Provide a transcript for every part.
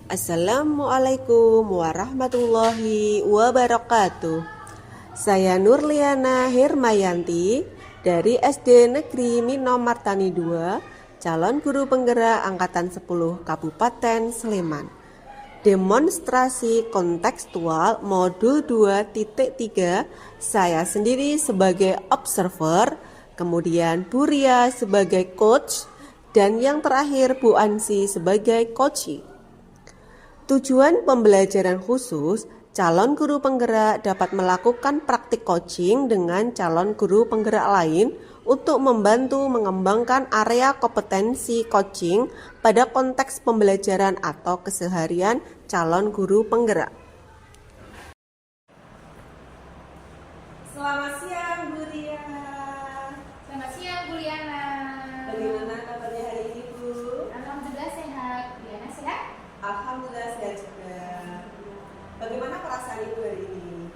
Assalamualaikum warahmatullahi wabarakatuh. Saya Nurliana Hermayanti dari SD Negeri Mino Martani 2, calon guru penggerak angkatan 10 Kabupaten Sleman. Demonstrasi kontekstual modul 2.3, saya sendiri sebagai observer, kemudian Bu Ria sebagai coach, dan yang terakhir Bu Ansi sebagai coachee. Tujuan pembelajaran khusus, calon guru penggerak dapat melakukan praktik coaching dengan calon guru penggerak lain untuk membantu mengembangkan area kompetensi coaching pada konteks pembelajaran atau keseharian calon guru penggerak. Selamat siang Bu Ria. Selamat siang Bu Liana. Bagaimana kabarnya hari ini Bu? Alhamdulillah sehat. Bu Liana sehat? Alhamdulillah sehat juga. Bagaimana perasaan Ibu hari ini?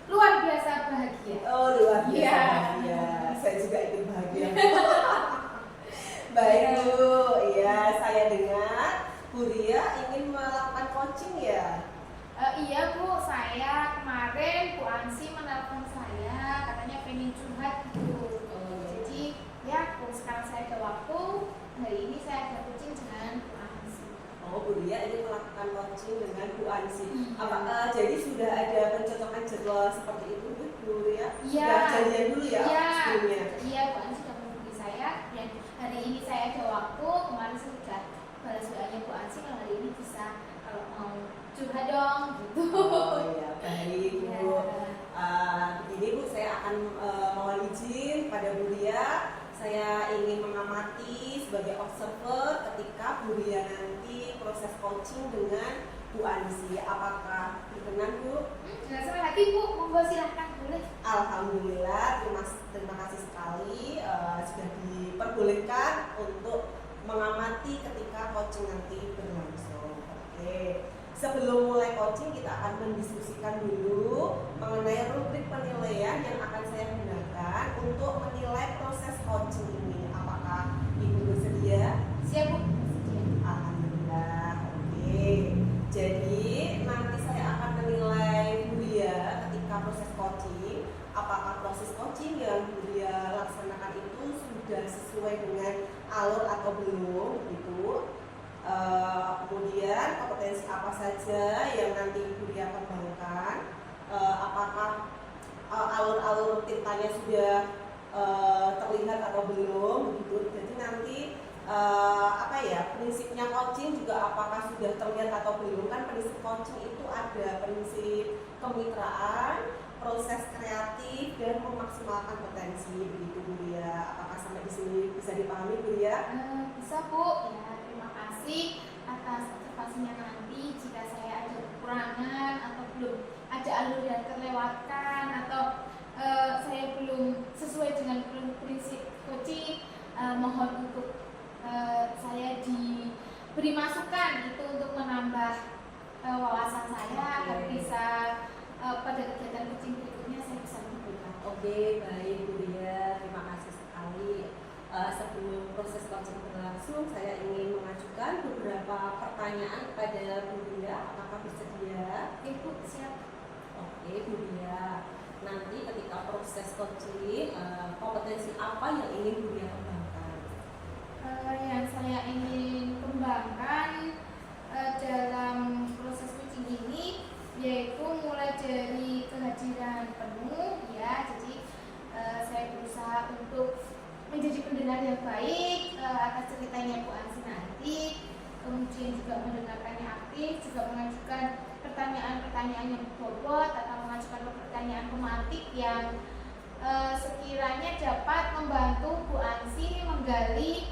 Luar biasa bahagia. Oh, luar biasa Iya. bahagia. Saya juga ikut bahagia. Baik Bu, ya saya dengar Bu Ria ingin melakukan coaching ya? Iya Bu, saya kemarin Bu Ansi menelpon saya, katanya pengen curhat gitu. Jadi ya, sekarang saya ada waktu. Hari ini saya ada coaching dengan Bu Ansi. Oh, Bu Ria ingin melakukan coaching dengan Bu Ansi. Apa jadi sudah ada pencocokan jadwal seperti itu Bu Ria? Iya. Sudah janjian dulu ya sebelumnya? Iya, Bu Ansi sudah menghubungi saya dan hari ini saya ada waktu. Kemarin saya sudah balas WA-nya Bu Ansi, kalau hari ini bisa kalau mau curhat dong gitu. Oh iya, baik Bu. Ya. Begini Bu, saya akan mohon izin pada Bu Ria. Saya ingin mengamati sebagai observer ketika Bu Ria nanti proses coaching dengan Bu Ansi. Apakah berkenan Bu? Dengan senang hati Bu, monggo silahkan boleh. Alhamdulillah, terima kasih sekali sudah diperbolehkan untuk mengamati ketika coaching nanti berlangsung. Oke. Sebelum mulai coaching, kita akan mendiskusikan dulu mengenai rubrik penilaian yang akan saya gunakan untuk menilai proses coaching ini. Apakah Ibu bersedia? Siap Bu. Alhamdulillah. Oke. Jadi nanti saya akan menilai Bu Ria ketika proses coaching. Apakah proses coaching yang Bu Ria laksanakan itu sudah sesuai dengan alur atau belum, gitu. Kemudian kompetensi apa saja yang nanti Ibu Ria kembangkan, apakah alur-alur tintanya sudah terlihat atau belum, begitu. Jadi nanti prinsipnya coaching juga apakah sudah terlihat atau belum. Kan prinsip coaching itu ada prinsip kemitraan, proses kreatif, dan memaksimalkan potensi, begitu Bu Ria. Apakah sampai di sini bisa dipahami Bu Ria? Bisa Bu. Ya, terima kasih atas observasinya. Nanti jika saya ada kekurangan atau belum ada alur yang terlewatkan atau saya belum sesuai dengan prinsip coaching, mohon untuk saya diberi masukan itu untuk menambah wawasan saya agar bisa pada kegiatan coaching berikutnya saya bisa menggunakan. Oke, baik Bu Ria, terima kasih sekali. Sebelum proses coaching berlangsung, saya ingin mengajukan beberapa pertanyaan kepada Bu Ria. Apakah bersedia? Oke Bu, siap. Oke Bu Ria, nanti ketika proses coaching, kompetensi apa yang ingin Bu Ria kembangkan? Yang saya ingin kembangkan dalam proses coaching ini yaitu mulai dari kehadiran penuh, ya. Jadi saya berusaha untuk menjadi pendengar yang baik atas ceritanya Bu Ansi nanti, kemudian juga mendengarkannya aktif, juga mengajukan pertanyaan-pertanyaan yang berbobot atau mengajukan pertanyaan tematik yang sekiranya dapat membantu Bu Ansi menggali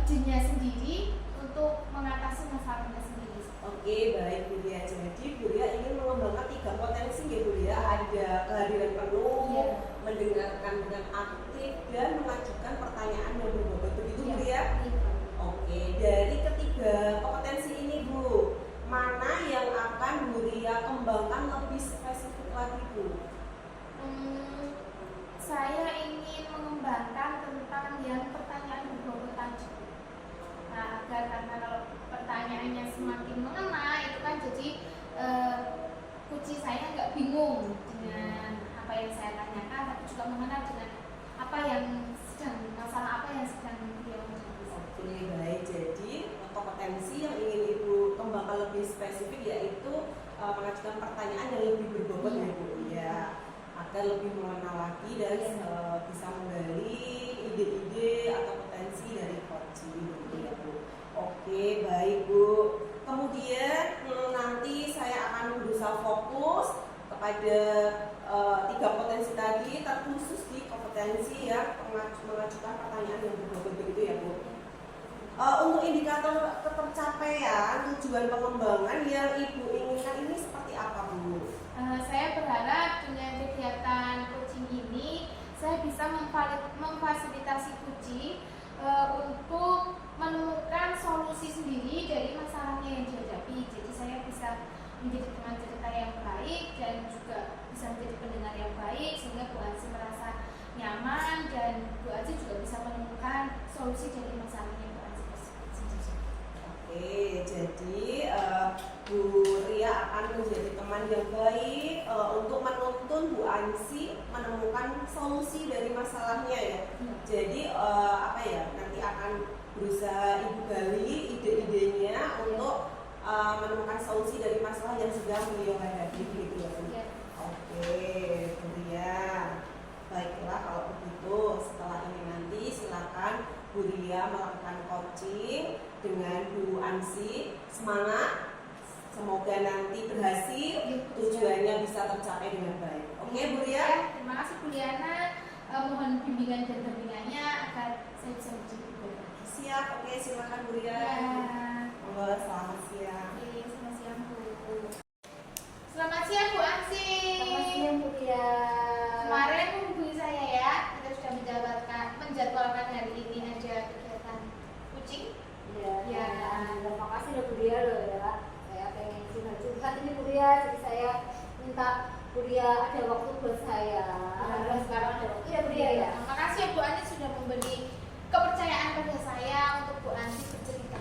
idenya sendiri untuk mengatasi masalahnya sendiri. Oke, baik Bu Ria. Jadi Bu Ria ingin mengembangkan 3 potensi ya Bu Ria. Ada kehadiran penuh, Iya. mendengarkan dengan aktif, dan mengajukan pertanyaan yang berbobot. Begitu Bu Ria? Iya. Oke, dari ketiga kompetensi ini Bu, mana yang akan Bu Ria kembangkan lebih spesifik lagi Bu? Saya ingin mengembangkan tentang yang pertanyaan berbobot tadi. Nah, agar karena kalau pertanyaannya lebih spesifik yaitu mengajukan pertanyaan yang lebih berbobot ya Bu ya, agar lebih mengenal lagi dan bisa menggali ide-ide atau potensi dari coaching gitu ya Bu. Oke, baik Bu. Kemudian nanti saya akan berusaha fokus kepada 3 potensi tadi, terkhusus di kompetensi ya mengajukan pertanyaan yang berbobot begitu ya Bu. Untuk indikator ketercapaian tujuan pengembangan yang Ibu inginkan ini seperti apa Bu? Saya berharap dengan kegiatan coaching ini saya bisa memfasilitasi coaching untuk menemukan solusi sendiri dari masalahnya yang dihadapi. Jadi saya bisa menjadi teman cerita yang baik dan juga bisa menjadi pendengar yang baik sehingga Bu Ansi merasa nyaman dan Bu Ansi juga bisa menemukan solusi dari masalahnya Bu Ansi tersebut. Oke, jadi Bu Ria akan menjadi teman yang baik untuk menuntun Bu Ansi menemukan solusi dari masalahnya ya. Jadi apa ya, nanti akan berusaha Ibu gali ide-idenya untuk menemukan solusi dari masalah yang sedang beliau hadapi gitu ya. Oke, Bu Ria. Baiklah kalau begitu, setelah ini nanti silakan Bu Ria melakukan coaching dengan Bu Ansi. Semangat, semoga nanti berhasil, tujuannya bisa tercapai dengan baik. Oke Bu Ria? Terima kasih Bu Liana, mohon bimbingan dan dampingannya agar saya bisa menjadi lebih baik. Siap, oke silakan Bu Ria. Monggo, selamat siang. Selamat siang Bu. Selamat siang Bu Ansi. Selamat siang Bu Ria. Kemarin hubungi saya ya, kita sudah menjadwalkan hari ini ada kegiatan coaching. Ya. Terima kasih loh Bu Ria loh ya. Saya pengen curhat ini Bu Ria, jadi saya minta Bu Ria ada waktu buat saya. Sekarang ada waktu ya Bu Ria ya. Terima kasih ya Bu Ansi sudah memberi kepercayaan pada saya untuk Bu Ansi bercerita.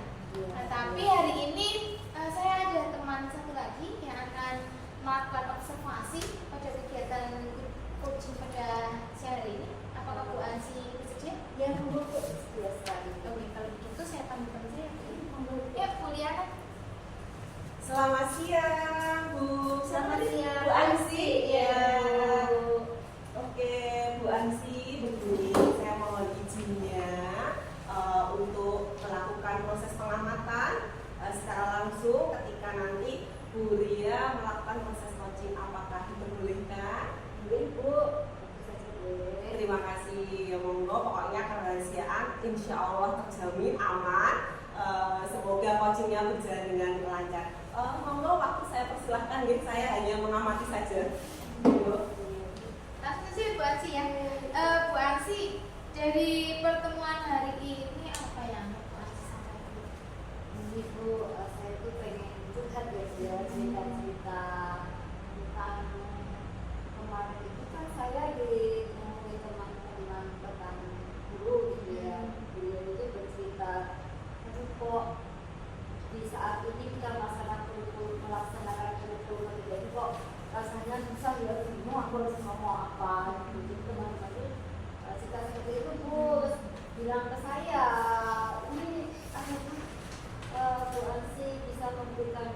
Tapi hari ini saya ada teman satu lagi yang akan melakukan observasi pada kegiatan coaching pada siang hari ini. Apakah Bu Ansi bersedia? Ya Bu, sedia sekali. Oke, kalau begitu saya panggil saja ya Bu Liana. Selamat siang Bu. Selamat siang Bu Ansi. Ya. Oke Bu Ansi, begini saya mohon izinnya untuk melakukan proses pengamatan secara langsung ketika nanti Bu Ria melakukan proses coaching. Apakah diperbolehkan? Boleh Bu. Terima kasih. Monggo, pokoknya kerahasiaan insya Allah terjamin aman. Semoga coachingnya berjalan dengan lancar. Monggo, waktu saya persilahkan, saya hanya mengamati saja. Monggo. Langsung saja Bu Ansi ya. Bu Ansi, dari pertemuan hari ini apa yang Bu Ansi sampaikan? Ini Bu, saya tuh pengen curhat ya, cerita-cerita tentang kemarin itu kan saya ditemui teman-teman petani guru gitu ya. Beliau itu bercerita, aduh kok di saat ini kita melaksanakan kurikulum jadi kok rasanya susah ya, bingung aku harus ngomong apa gitu. Teman-teman itu cerita seperti itu Bu, terus bilang ke saya, ini Bu Ansi bisa memberikan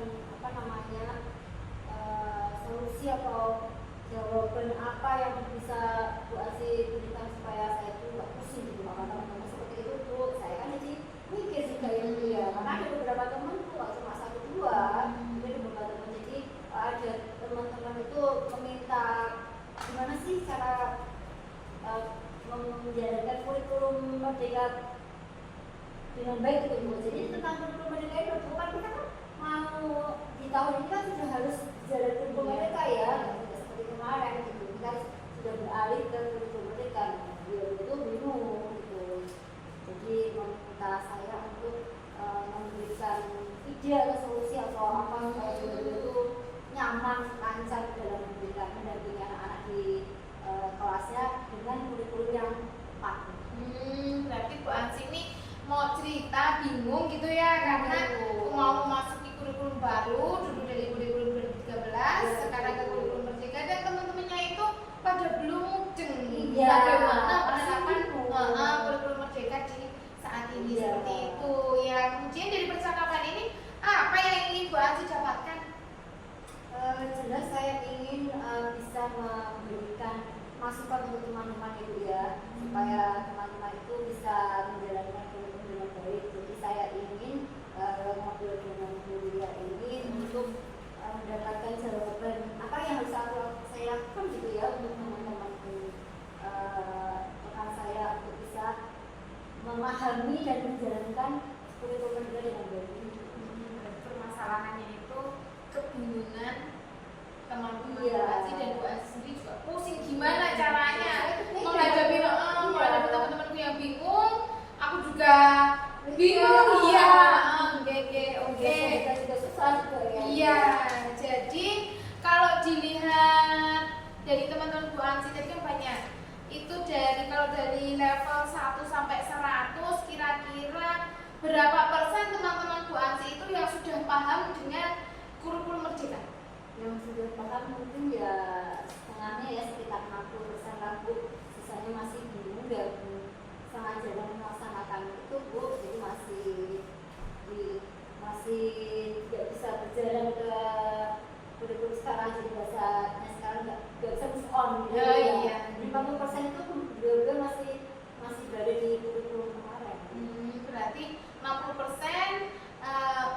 solusi atau jawaban apa yang bisa Bu Ansi berikan supaya saya itu nggak pusing gitu sama teman-teman seperti itu Bu. Saya kan jadi mikir juga ya Bu ya, karena ada beberapa teman tuh nggak cuma 1-2, ada beberapa teman. Jadi ada teman-teman itu meminta gimana sih cara menjalankan kurikulum Merdeka dengan baik gitu Bu. Jadi tentang kurikulum Merdeka itu bukan kita kan mau di tahun ini kan sudah harus jalan kurikulum Merdeka ya, tidak seperti kemarin gitu. Kita sudah beralih ke kurikulum Merdeka. Dia itu bingung gitu. Jadi meminta saya untuk memberikan ide atau solusi atau apa supaya dia itu nyaman, lancar dalam memberikan mendampingi anak-anak di kelasnya dengan kurikulum yang tepat. Berarti Bu Ansi ini mau cerita bingung gitu ya, karena mau memasuki kurikulum baru dulu dari kurikulum 2013 sekarang ke kurikulum Merdeka dan teman-temannya itu pada belum mudeng bagaimana penerapan kurikulum Merdeka di saat ini seperti itu ya. Kemudian dari percakapan ini apa yang ingin Bu Ansi kebingungan teman-teman Iya. Bu Ansi dan Bu Ansi sendiri juga pusing gimana caranya Beda. menghadapi Iya. menghadapi teman-temanku yang bingung. Aku juga bingung, iya. Oke. Kita juga susah juga ya. Iya, jadi kalau dilihat dari teman-teman Bu Ansi tadi kan banyak. Itu kalau dari level 1 sampai 100 kira-kira berapa persen teman-teman Bu Ansi itu yang sudah paham dengan kurikulum Merdeka? Yang sudah paham mungkin ya setengahnya ya, sekitar 60% lah Bu. Sisanya masih bingung dan setengah jalan melaksanakan itu Bu. Jadi masih tidak bisa berjalan ke kurikulum sekarang, jadi bahasanya sekarang nggak bisa move on gitu Oh, ya. iya. Jadi 40% itu benar-benar masih berada di kurikulum kemarin. Berarti 60%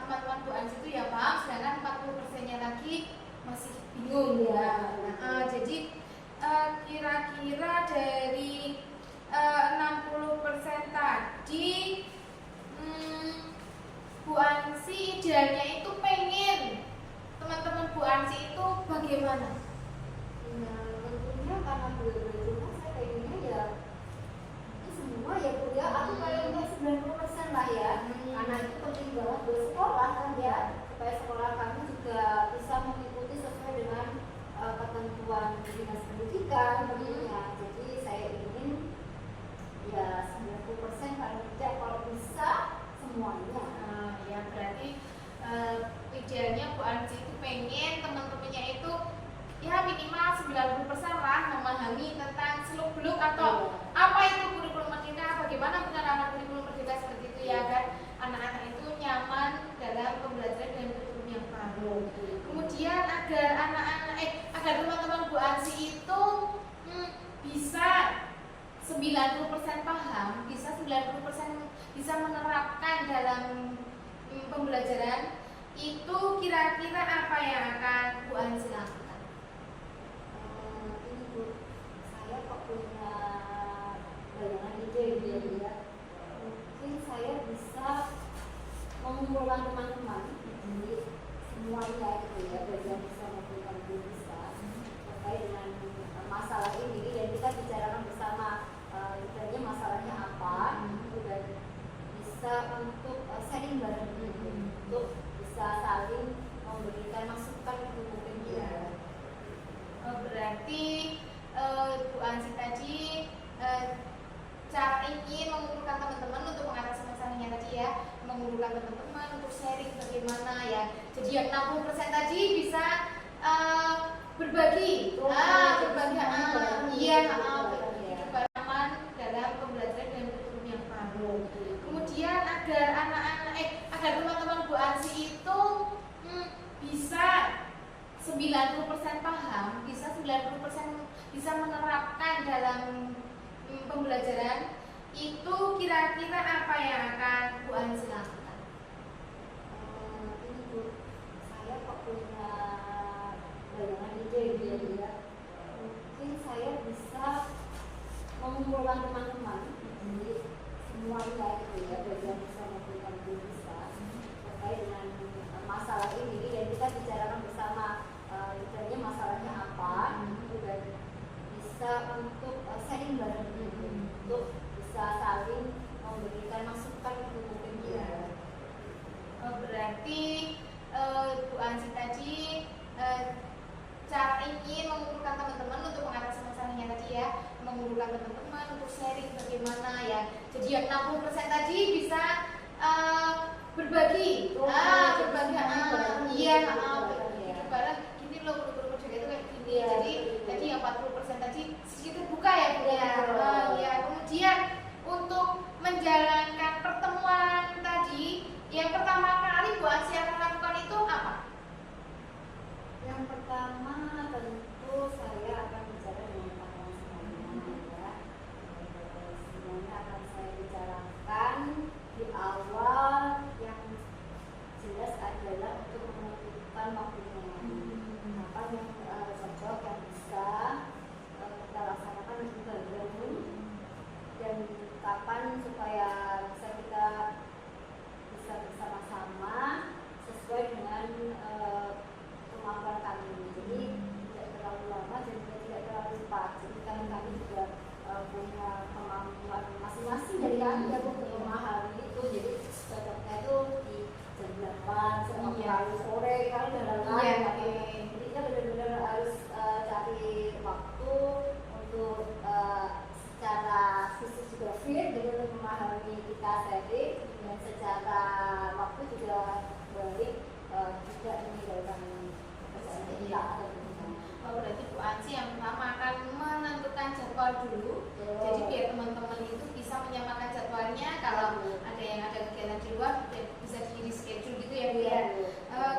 teman-teman Bu Ansi itu ya paham, sedangkan 40%-nya lagi masih bingung ya. Jadi kira-kira dari 60% tadi Bu Ansi idealnya itu pengen teman-teman Bu Ansi itu bagaimana? Nah, tentunya karena beliau-beliau saya pengennya ya ini semua ya Bu ya, aku paling enggak 90% lah ya. Karena itu penting banget buat sekolah kan ya, supaya sekolah kami juga bisa mengikuti sesuai dengan ketentuan dinas pendidikan tentunya. Jadi saya ingin ya 90% paling tidak, kalau bisa semuanya. Ya berarti idealnya Bu Ansi itu pengen teman-temannya itu ya minimal 90% lah memahami tentang seluk-beluk atau apa itu kurikulum Merdeka, bagaimana penerapan kurikulum Merdeka seperti itu ya kan, anak-anak itu nyaman dalam pembelajaran dengan kurikulum yang baru. Kemudian agar teman-teman Bu Ansi itu bisa 90% paham, bisa 90% bisa menerapkan dalam pembelajaran, itu kira-kira apa yang akan Bu Ansi lakukan? Ini Bu, saya kok punya bayangan ide gitu ya. Mungkin saya bisa mengumpulkan teman-teman, jadi semuanya gitu ya, baik yang bisa maupun yang belum bisa, terkait dengan masalah ini, dan kita bicarakan bersama sebenarnya masalahnya apa, dan bisa untuk sharing bareng gitu, untuk bisa saling memberikan masukan gitu mungkin ya. Berarti Bu Ansi tadi cara ingin mengumpulkan teman-teman untuk mengatasi masalahnya tadi ya, mengumpulkan teman-teman untuk sharing bagaimana ya. Jadi yang 60% tadi bisa berbagi, berpengalaman dalam pembelajaran dan kurikulum yang baru. Kemudian agar teman-teman Bu Ansi itu bisa 90% paham, bisa 90% bisa menerapkan dalam pembelajaran, itu kira-kira apa yang akan Bu Ansi lakukan? Ini Bu, saya kok punya bayangan ide gitu ya. Mungkin saya bisa mengumpulkan teman-teman, jadi semuanya gitu ya, baik yang bisa maupun yang belum bisa, terkait dengan masalah ini, dan kita bicarakan bersama sebenarnya masalahnya apa, dan bisa untuk sharing bareng gitu, untuk bisa saling memberikan masukan gitu mungkin ya. Berarti Bu Ansi tadi cara ingin mengumpulkan teman-teman untuk mengatasi masalahnya tadi ya, mengumpulkan teman-teman untuk sharing bagaimana ya. Jadi yang 60% tadi bisa berbagi, barang gini loh kurikulum Merdeka itu kayak gini. Jadi yang 40% tadi sedikit buka ya Bu ya. Kemudian untuk menjalankan pertemuan tadi, yang pertama kali Bu Ansi akan lakukan itu apa? Yang pertama tentu saya akan bicara dengan pasangan semuanya ya. Semuanya akan saya bicarakan di awal, yang jelas adalah untuk menentukan waktunya. Apa yang cocok, yang bisa kita laksanakan lebih bareng, dan kapan supaya kita bisa bersama-sama sesuai dengan sore kan udah lelah. Iya, kan. oke. Jadi kita benar-benar harus cari waktu untuk secara fisik juga fit, gitu, untuk memahami kita sharing, dan secara waktu juga baik, tidak meninggalkan pekerjaan kita atau pekerjaan. Oh, berarti Bu Ansi yang pertama akan menentukan jadwal dulu. Jadi biar teman-teman itu bisa menyamakan jadwalnya. Kalau ada yang ada kegiatan di luar bisa di reschedule gitu ya Bu ya.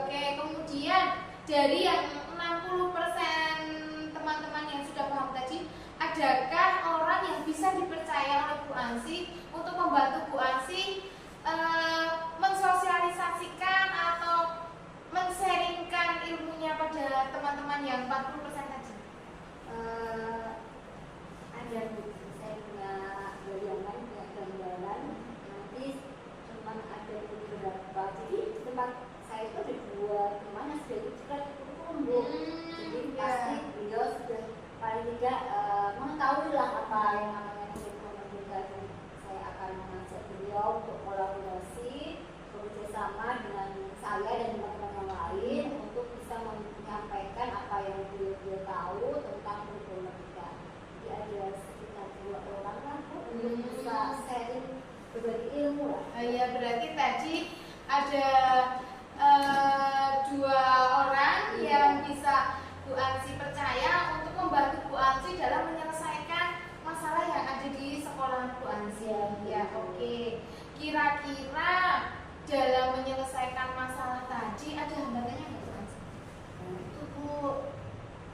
Oke, kemudian dari yang 60% teman-teman yang sudah paham tadi, adakah orang yang bisa dipercaya oleh Bu Ansi untuk membantu Bu Ansi mensosialisasikan atau men-sharingkan ilmunya pada teman-teman yang 40% tadi? Ada Bu, saya punya bayangan, punya gambaran. Nanti teman ada beberapa. Jadi di tempat saya itu ada 2 teman yang sudah ikut kurikulum Bu. Jadi pasti beliau sudah paling tidak mengetahui lah apa yang namanya kurikulum juga. Dan saya akan mengajak beliau untuk kolaborasi, bekerja sama dengan saya dan teman-teman yang lain untuk bisa menyampaikan apa yang beliau tahu tentang kurikulum kita. Jadi ada sekitar 2 orang lah Bu, untuk bisa sharing berbagi ilmu lah. Ya, berarti tadi ada 2 orang yang bisa Bu Ansi percaya untuk membantu Bu Ansi dalam menyelesaikan masalah yang ada di sekolah Bu Ansi. Ya, oke. Kira-kira dalam menyelesaikan masalah tadi ada hambatannya nggak Bu Ansi? Nah, itu Bu,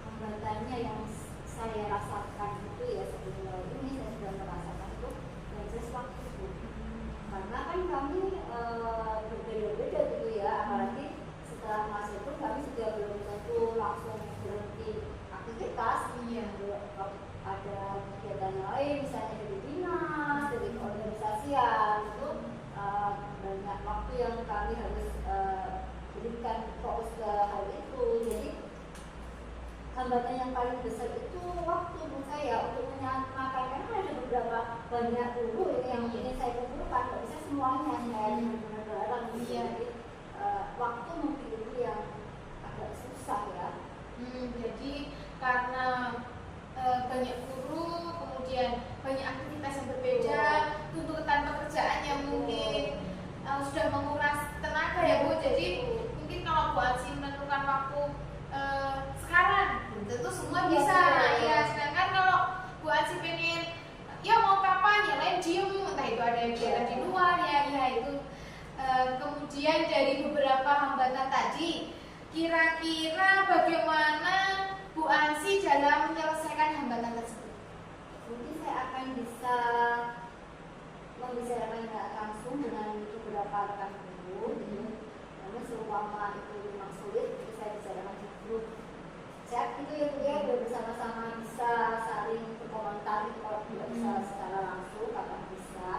hambatannya yang saya rasakan itu ya sebelum ini saya sudah merasakan itu proses waktu Bu. Karena kan kami berbeda-beda gitu ya, apalagi setelah masuk pun kami juga belum tentu langsung berhenti aktivitas. Iya. Ada kegiatan lain, misalnya dari dinas, dari organisasian, itu banyak waktu yang kami harus berikan fokus ke hal itu. Jadi hambatan yang paling besar itu waktu menurut saya untuk menyamakan, karena ada beberapa banyak dulu ini yang ingin saya kumpulkan, nggak bisa semuanya saya benar-benar larang. Jadi waktu mungkin itu yang agak susah ya. Jadi karena banyak guru, kemudian banyak aktivitas yang berbeda, tuntutan pekerjaan yang mungkin sudah menguras tenaga ya Bu. Jadi mungkin kalau Bu Ansi menentukan waktu sekarang, tentu semua bisa. Ya, sedangkan kalau Bu Ansi pengen, ya mau kapan, ya lain diem, entah itu ada kegiatan di luar ya itu. Kemudian dari beberapa hambatan tadi, kira-kira bagaimana Bu Ansi dalam menyelesaikan hambatan tersebut? Mungkin saya akan bisa membicarakan langsung dengan beberapa rekan guru, gitu. Namun seumpama itu memang sulit, itu saya bicarakan di grup chat itu ya Bu ya, biar bersama-sama bisa saling berkomentar kalau tidak bisa secara langsung, kapan bisa.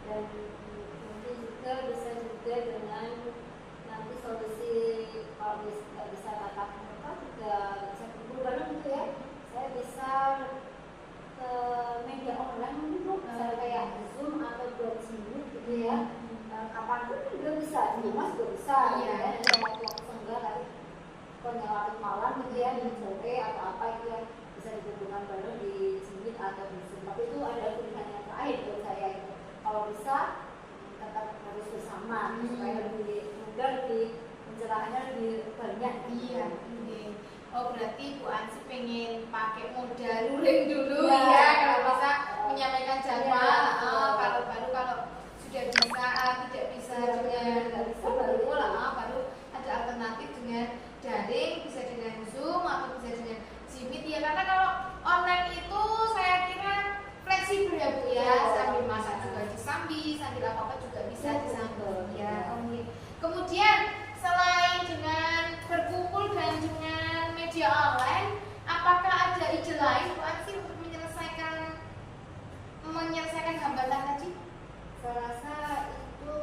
Dan mungkin juga bisa juga dengan nanti solusi kalau nggak bisa tatap muka juga bisa kumpul bareng gitu ya. Saya bisa ke media online mungkin Bu, misalnya kayak Zoom atau Google gitu ya. Kapanpun juga bisa, di rumah juga bisa. Iya. Ya, dan waktu senggang tadi penyelamat malam gitu ya, di sore atau apa itu yang bisa dihubungkan bareng di Zoom atau di Zoom. Tapi itu ada pilihan yang lain buat saya itu. Kalau bisa tetap harus bersama supaya lebih mudah, lebih pencerahannya lebih banyak. Iya. Oh, berarti Bu Ansi pengen pakai modal luring dulu ya, kalau bisa menyampaikan jadwal. Kalau sudah bisa, tidak bisa dengan baru ada alternatif dengan daring, bisa dengan Zoom atau bisa dengan Jimit ya. Karena kalau online itu saya kira fleksibel ya Bu ya, sambil masak juga disambi, sambil apa juga bisa disambi ya. Kemudian selain dengan berkumpul dan dengan media online, apakah ada ide lain Bu Ansi untuk menyelesaikan hambatan tadi? Saya rasa itu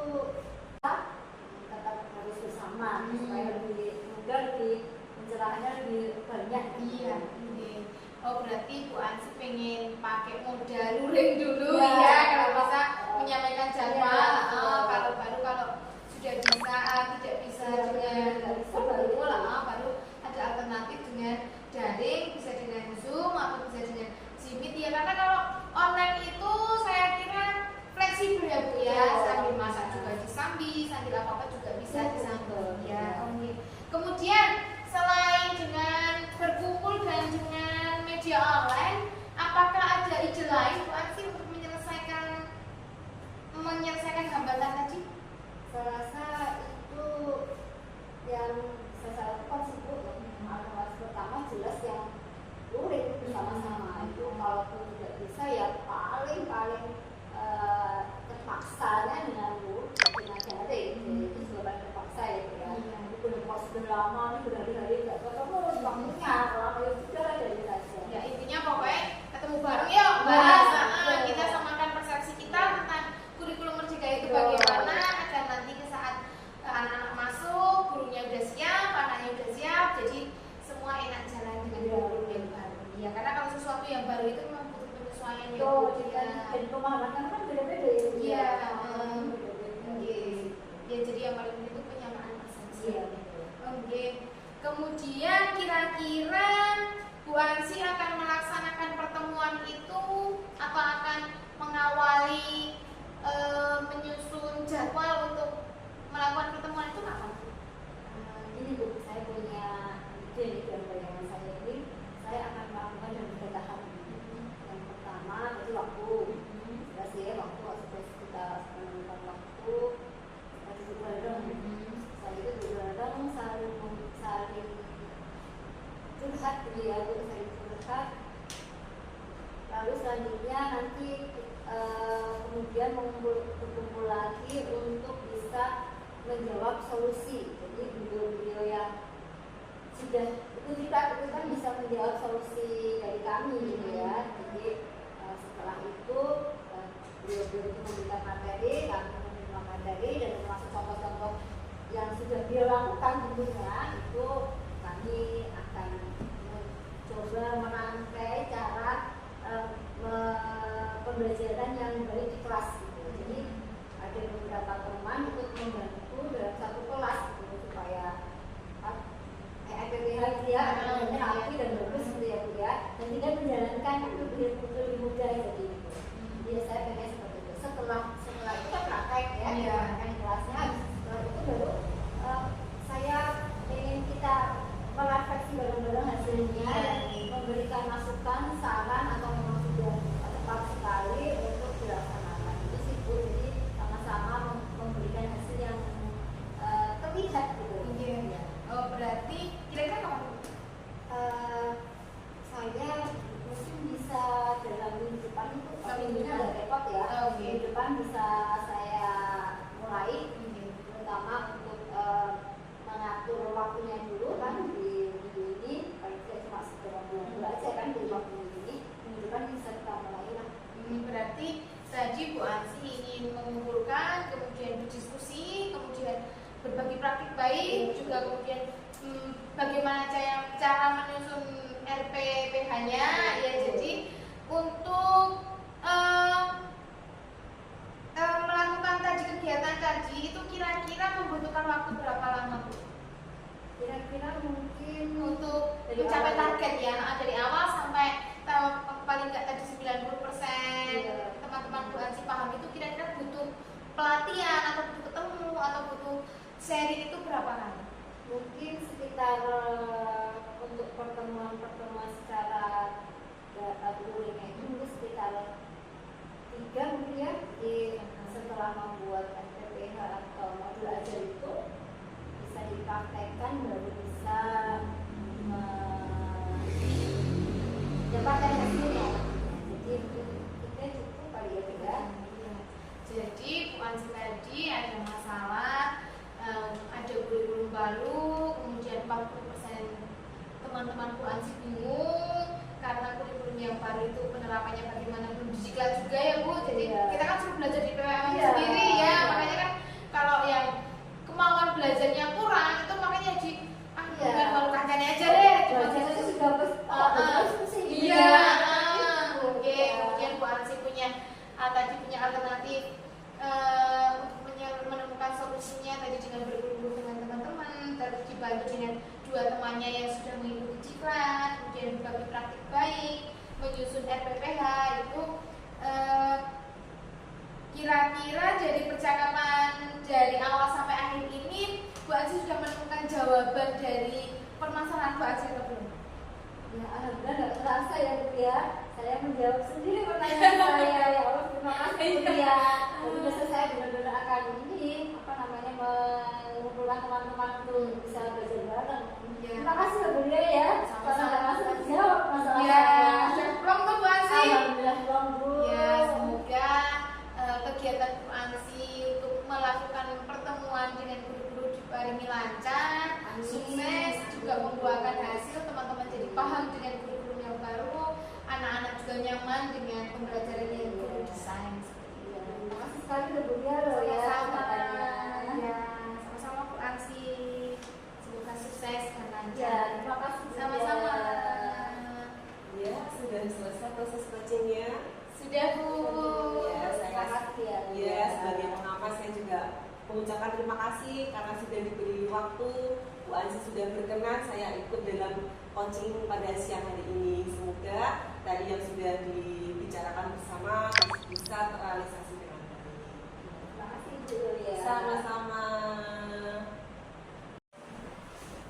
tetap harus bersama supaya lebih mudah, lebih pencerahannya lebih banyak. Iya. Oh, berarti Bu Ansi pengen pakai modal luring dulu ya, kalau bisa menyampaikan jadwal. Kalau sudah bisa, tidak bisa dengan hari-hari nggak ketemu waktunya, kalau itu sudah dari saja. Ya intinya pokoknya ketemu bareng yuk bahas kita samakan persepsi kita tentang kurikulum Merdeka itu bagaimana agar nanti ke saat anak-anak masuk gurunya udah siap, anaknya udah siap, jadi semua enak jalan dengan kurikulum yang baru. Ya karena kalau sesuatu yang baru itu memang butuh penyesuaian ya. Dan pemahaman kan beda-beda ya. Iya. Beda-beda. Ya jadi yang paling penting itu penyamaan persepsi. Iya. Oke. Kemudian kira-kira Bu Ansi akan melaksanakan pertemuan itu atau akan mengawali menyusun jadwal untuk melakukan pertemuan itu kapan? Ini Bu, saya punya ide dalam bayangan saya ini, saya akan melakukan yang bertahap. Yang pertama itu waktu, jelas ya waktu harus kita menentukan waktu, harus bareng. Saya itu bareng saling curhat gitu ya, saling curhat. Lalu selanjutnya nanti kemudian berkumpul lagi untuk bisa menjawab solusi. Jadi beliau-beliau yang sudah itu kita kan bisa menjawab solusi dari kami gitu ya. Jadi setelah itu beliau-beliau itu memberikan materi, kami menerima materi dan termasuk contoh-contoh yang sudah beliau lakukan tentunya itu kami akan mencoba merangkai cara pembelajaran yang baik di kelas gitu. Jadi ada beberapa teman untuk membantu dalam satu kelas gitu, supaya EPPH itu ya rapi dan bagus gitu ya Bu ya, dan tidak menjalankan kan lebih mudah jadi gitu. Jadi saya pengen seperti itu. Setelah itu kan praktek ya, praktek kelasnya. Setelah itu baru saya ingin kita merefleksi bareng-bareng hasilnya, memberikan masukan, saran atau memang sudah tepat sekali untuk dilaksanakan. Itu sih Bu, jadi sama-sama memberikan hasil yang terlihat gitu. Ya. Oh berarti kira-kira kapan? Saya mungkin bisa dalam minggu depan itu, minggu agak repot ya. Minggu depan bisa saya mulai, terutama untuk mengatur waktunya dulu kan di minggu ini, paling tidak cuma sekitar bulan aja kan di waktu ini. Minggu depan bisa kita mulai lah. Berarti tadi Bu Ansi ingin mengumpulkan, kemudian berdiskusi, kemudian berbagi praktik baik, juga kemudian bagaimana cara menyusun RPPH-nya ya. Jadi untuk melakukan tadi kegiatan tadi itu kira-kira membutuhkan waktu berapa lama Bu? Kira-kira mungkin Untuk dari mencapai awal. target ya, dari awal sampai paling nggak tadi 90% teman-teman Bu Ansi paham itu kira-kira butuh pelatihan atau butuh ketemu atau butuh sharing itu berapa kali? Mungkin sekitar untuk pertemuan secara daringnya itu mungkin sekitar 3 mungkin ya. Jadi setelah membuat RPPH atau modul ajar itu bisa dipraktekkan baru bisa mendapatkan hasilnya. Jadi kita cukup kali ya juga. Jadi Bu Ansi tadi ada masalah, ada kurikulum baru, kemudian 40% teman-teman Bu Ansi bingung karena kurikulum yang baru itu penerapannya bagaimana belum didiklat juga ya Bu. Jadi kita kan suruh belajar di PWM sendiri ya, makanya kan kalau yang kemauan belajarnya kurang itu makanya bukan malu kancane aja deh. Belajar itu sudah Iya. Oke, kemudian Bu Ansi punya tadi punya alternatif untuk menemukan solusinya tadi dengan berkumpul dengan teman-teman, terus dibantu dengan 2 temannya yang sudah mengikuti ciklat, kemudian berbagi praktik baik, menyusun RPPH itu kira-kira dari percakapan dari awal sampai akhir ini Bu Ansi sudah menemukan jawaban dari permasalahan Bu Ansi atau belum? Ya, alhamdulillah nggak terasa ya Bu ya. Saya menjawab sendiri pertanyaan saya. Ya Allah, terima kasih Bu ya. Jadi besok saya benar-benar akan mengumpulkan teman-teman untuk bisa belajar bareng. Terima kasih Bu ya. Karena nggak masuk dijawab masalah saya. Belum tuh Bu Ansi. Alhamdulillah belum Bu. Ya, semoga kegiatan Bu Ansi untuk melakukan pertemuan dengan guru-guru diparingi lancar, sukses juga dengan pembelajaran yang guru desain. Iya, terima kasih sekali udah Bulia loh ya Sama-sama. katanya. Ya, sama-sama Bu Ansi. Semoga sukses dan Ya, lancar. terima kasih Bulia. Sama-sama. Ya, sudah selesai proses coachingnya. Sudah Bu. Ya, Terima kasih ya. Ya, sebagai pengamat saya juga mengucapkan terima kasih karena sudah diberi waktu. Bu Ansi sudah berkenan saya ikut dalam coaching pada siang hari ini. Semoga tadi yang sudah dibicarakan bersama bisa terrealisasi dengan baik. Terima kasih Bu Yulia. Sama-sama.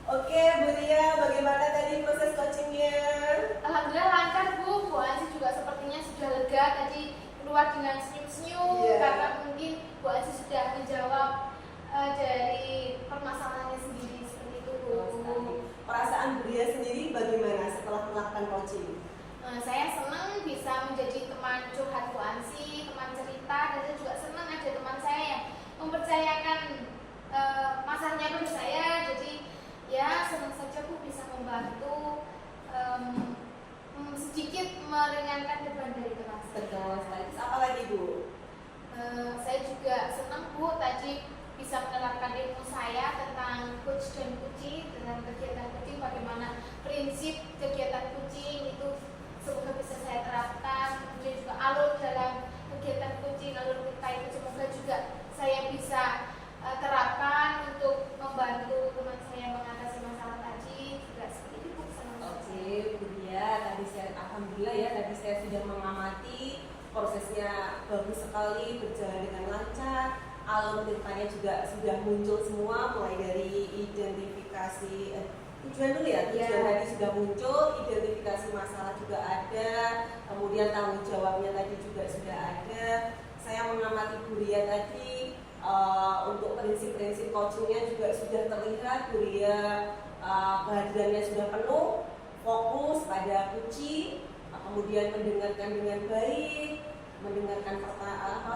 Oke, Bu Lia, bagaimana tadi proses coachingnya? Alhamdulillah lancar Bu. Bu Ansi juga sepertinya sudah lega tadi keluar dengan senyum-senyum Iya. karena mungkin Bu Ansi sudah menjawab dari permasalahannya sendiri seperti itu Bu. Perasaan Bu Lia sendiri bagaimana setelah melakukan coaching? Saya senang bisa menjadi teman curhat Bu Ansi, teman cerita, dan saya juga senang ada teman saya yang mempercayakan masalahnya pada saya. Jadi ya senang saja Bu bisa membantu sedikit meringankan beban dari teman saya. Betul sekali. Terus apa lagi Bu? Saya juga senang Bu tadi bisa menerapkan ilmu saya tentang coach dan coaching, tentang kegiatan coaching, bagaimana prinsip kegiatan coaching itu semoga bisa saya terapkan. Kemudian juga alur dalam kegiatan coaching, alur kita itu semoga juga saya bisa terapkan untuk membantu teman saya mengatasi masalah tadi. Juga seperti itu Bu. Oke, Bu Lia, tadi saya alhamdulillah ya tadi saya sudah mengamati prosesnya bagus sekali, berjalan dengan lancar. Alur ceritanya juga sudah muncul semua, mulai dari identifikasi tujuan dulu ya, tujuan Ya. tadi sudah muncul, identifikasi masalah juga ada, kemudian tanggung jawabnya tadi juga sudah ada. Saya mengamati Bu Lia tadi untuk prinsip-prinsip coachingnya juga sudah terlihat. Bu Lia kehadirannya sudah penuh, fokus pada kunci, kemudian mendengarkan dengan baik, mendengarkan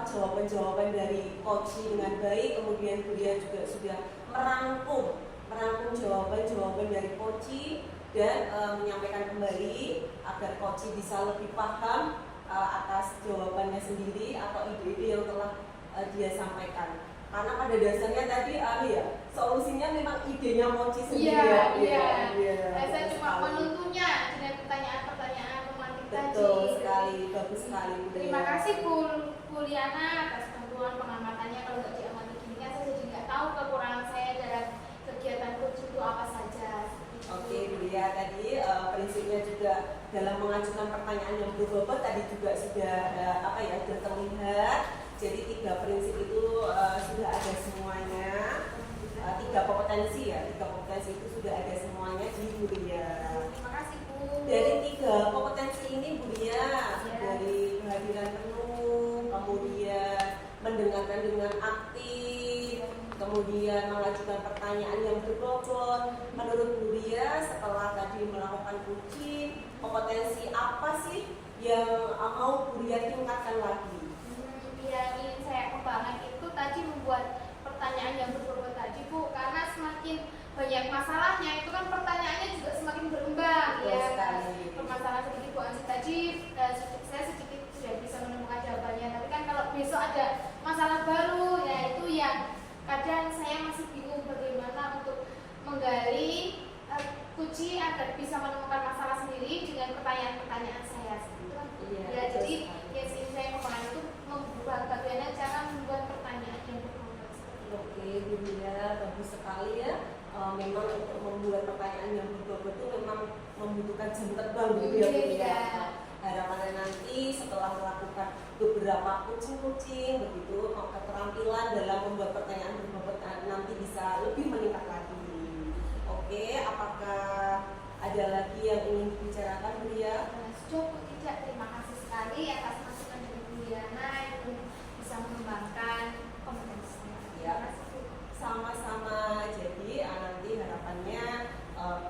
jawaban-jawaban dari coaching dengan baik, kemudian Bu Lia juga sudah merangkum jawaban-jawaban dari coaching dan menyampaikan kembali agar coaching bisa lebih paham atas jawabannya sendiri atau ide-ide yang telah dia sampaikan. Karena pada dasarnya tadi solusinya memang idenya coaching sendiri. Iya. Saya cuma menuntunnya dengan pertanyaan-pertanyaan romantik tadi. Betul sekali, bagus sekali. Bu Lia. Terima kasih Bu Liana atas bantuan pengamatannya. Kalau nggak diamati gini kan saya jadi nggak tahu kekurangan saya dalam kegiatan coaching itu apa saja. Oke, Bu Lia, tadi prinsipnya juga dalam mengajukan pertanyaan yang berbobot tadi juga sudah sudah terlihat. Jadi 3 prinsip itu sudah ada semuanya. 3 kompetensi itu sudah ada semuanya di Bu Lia. Terima kasih Bu. Dari 3 kompetensi ini Bu Lia, dari kehadiran penuh, kemudian mendengarkan dengan aktif, kemudian mengajukan pertanyaan yang berbobot. Menurut Bu Lia, setelah tadi melakukan coaching, kompetensi apa sih yang mau Bu Lia tingkatkan lagi? Yang ingin saya kembangkan itu tadi membuat pertanyaan yang berbobot tadi Bu, karena semakin banyak masalahnya itu kan pertanyaannya juga semakin berkembang. Betul Ya sekali. permasalahan sedikit Bu Ansi tadi saya sedikit sudah bisa menemukan jawabannya, tapi kan kalau besok ada masalah baru ya itu yang kadang saya masih bingung bagaimana untuk menggali kunci agar bisa menemukan masalah sendiri dengan pertanyaan-pertanyaan saya. Iya, Ya, betul jadi sekali. yang ingin saya kembangkan itu membuat bagaimana cara membuat pertanyaan yang berbobot seperti itu. Oke, Bu Lia, bagus sekali ya. Memang untuk membuat pertanyaan yang berbobot itu memang membutuhkan jam terbang Bu Lia. Iya. Harapannya nanti setelah melakukan beberapa coaching begitu, keterampilan dalam membuat pertanyaan berbobot nanti bisa lebih meningkat lagi. Oke, apakah ada lagi yang ingin dibicarakan Bu Lia? Cukup tidak, terima kasih sekali atas masukan dari Bu Liana itu bisa mengembangkan kompetensi saya. Terima Ya. kasih Bu. Sama-sama. Jadi nanti harapannya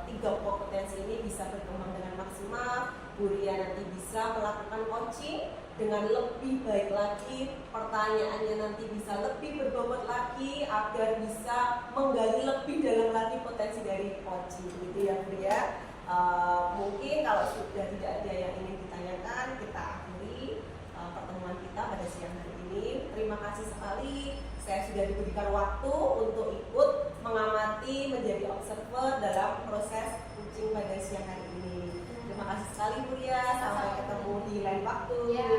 3 kompetensi ini bisa berkembang dengan maksimal. Bu Lia nanti bisa melakukan coaching dengan lebih baik lagi, pertanyaannya nanti bisa lebih berbobot lagi agar bisa menggali lebih dalam lagi potensi dari coaching, gitu ya Bu Lia. Mungkin kalau sudah tidak ada yang ingin ditanyakan, kita akhiri. siang hari ini. Terima kasih sekali saya sudah diberikan waktu untuk ikut mengamati, menjadi observer dalam proses kucing pada siang hari ini. Terima kasih sekali Bu Ria, sampai ketemu di lain waktu. Ya,